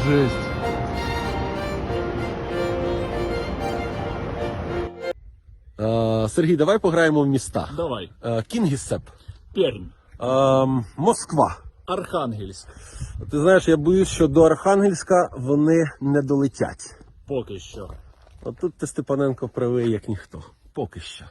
Жесть. Сергій, давай пограємо в міста. Давай. Кінгісепп. Пермь. Москва. Архангельськ. Ти знаєш, я боюсь, що до Архангельська вони не долетять. Поки що. От тут ти, Степаненко, правий, як ніхто. Поки що.